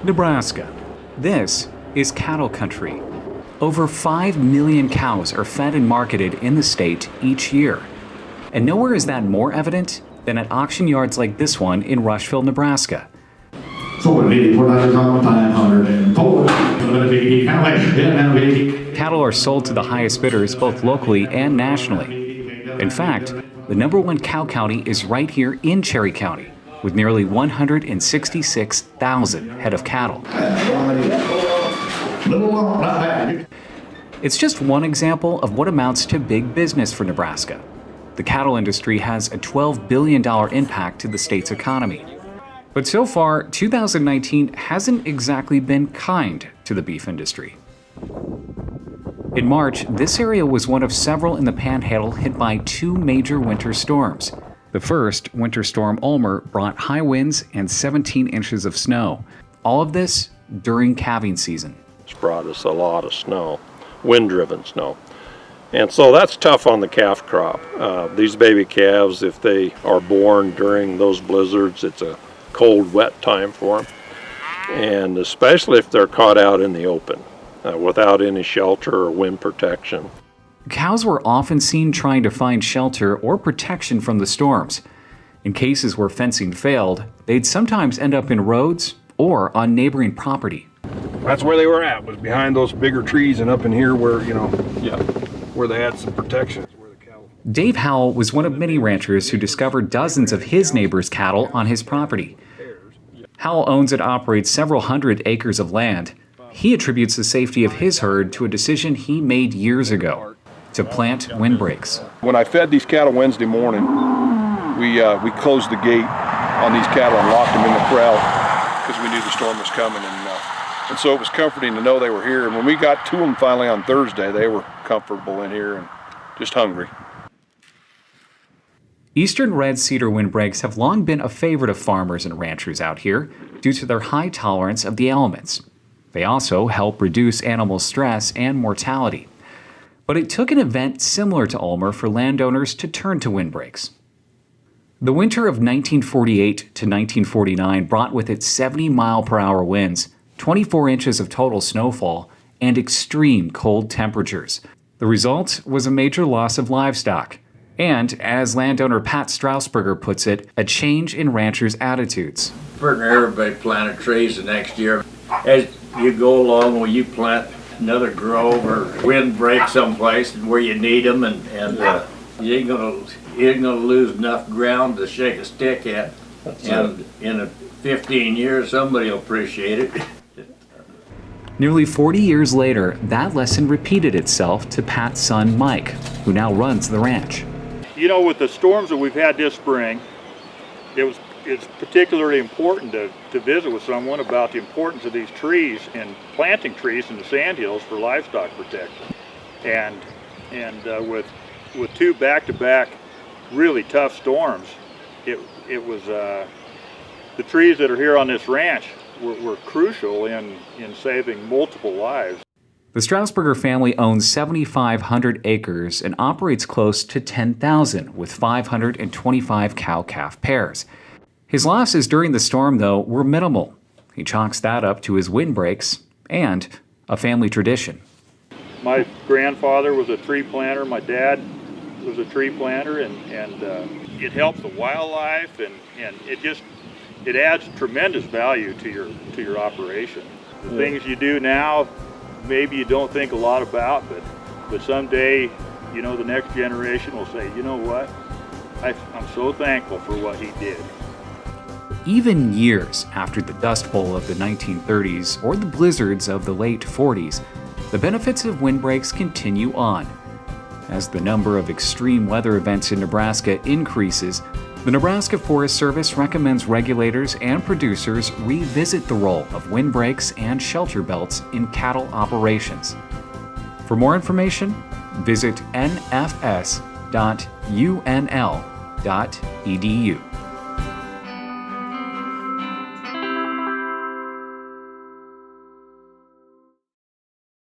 Nebraska. This is cattle country. Over 5 million cows are fed and marketed in the state each year. And nowhere is that more evident than at auction yards like this one in Rushville, Nebraska. Cattle are sold to the highest bidders both locally and nationally. In fact, the #1 cow county is right here in Cherry County, with nearly 166,000 head of cattle. It's just one example of what amounts to big business for Nebraska. The cattle industry has a $12 billion impact to the state's economy. But so far, 2019 hasn't exactly been kind to the beef industry. In March, this area was one of several in the Panhandle hit by 2 major winter storms. The first, Winter Storm Ulmer, brought high winds and 17 inches of snow. All of this during calving season. It's brought us a lot of snow, wind-driven snow. And so that's tough on the calf crop. These baby calves, if they are born during those blizzards, it's a cold, wet time for them. And especially if they're caught out in the open, without any shelter or wind protection. Cows were often seen trying to find shelter or protection from the storms. In cases where fencing failed, they'd sometimes end up in roads or on neighboring property. That's where they were at, was behind those bigger trees and up in here where, where they had some protection. Dave Howell was one of many ranchers who discovered dozens of his neighbors' cattle on his property. Howell owns and operates several hundred acres of land. He attributes the safety of his herd to a decision he made years ago, to plant windbreaks. When I fed these cattle Wednesday morning, we closed the gate on these cattle and locked them in the corral because we knew the storm was coming. And so it was comforting to know they were here. And when we got to them finally on Thursday, they were comfortable in here and just hungry. Eastern red cedar windbreaks have long been a favorite of farmers and ranchers out here due to their high tolerance of the elements. They also help reduce animal stress and mortality. But it took an event similar to Ulmer for landowners to turn to windbreaks. The winter of 1948 to 1949 brought with it 70-mile-per-hour winds, 24 inches of total snowfall, and extreme cold temperatures. The result was a major loss of livestock. And, as landowner Pat Strausberger puts it, a change in ranchers' attitudes. Pretty near everybody planted trees the next year. As you go along, will you plant another grove or windbreak someplace where you need them, and you ain't gonna lose enough ground to shake a stick at. And in 15 years, somebody will appreciate it. Nearly 40 years later, that lesson repeated itself to Pat's son Mike, who now runs the ranch. You know, with the storms that we've had this spring, it's particularly important to visit with someone about the importance of these trees and planting trees in the sandhills for livestock protection. And with 2 back-to-back really tough storms, it was the trees that are here on this ranch were crucial in saving multiple lives. The Strausberger family owns 7,500 acres and operates close to 10,000 with 525 cow-calf pairs. His losses during the storm, though, were minimal. He chalks that up to his windbreaks and a family tradition. My grandfather was a tree planter. My dad was a tree planter, and it helps the wildlife, and it adds tremendous value to your operation. The things you do now, maybe you don't think a lot about, but someday, the next generation will say, you know what, I'm so thankful for what he did. Even years after the Dust Bowl of the 1930s or the blizzards of the late 40s, the benefits of windbreaks continue on. As the number of extreme weather events in Nebraska increases, the Nebraska Forest Service recommends regulators and producers revisit the role of windbreaks and shelter belts in cattle operations. For more information, visit nfs.unl.edu.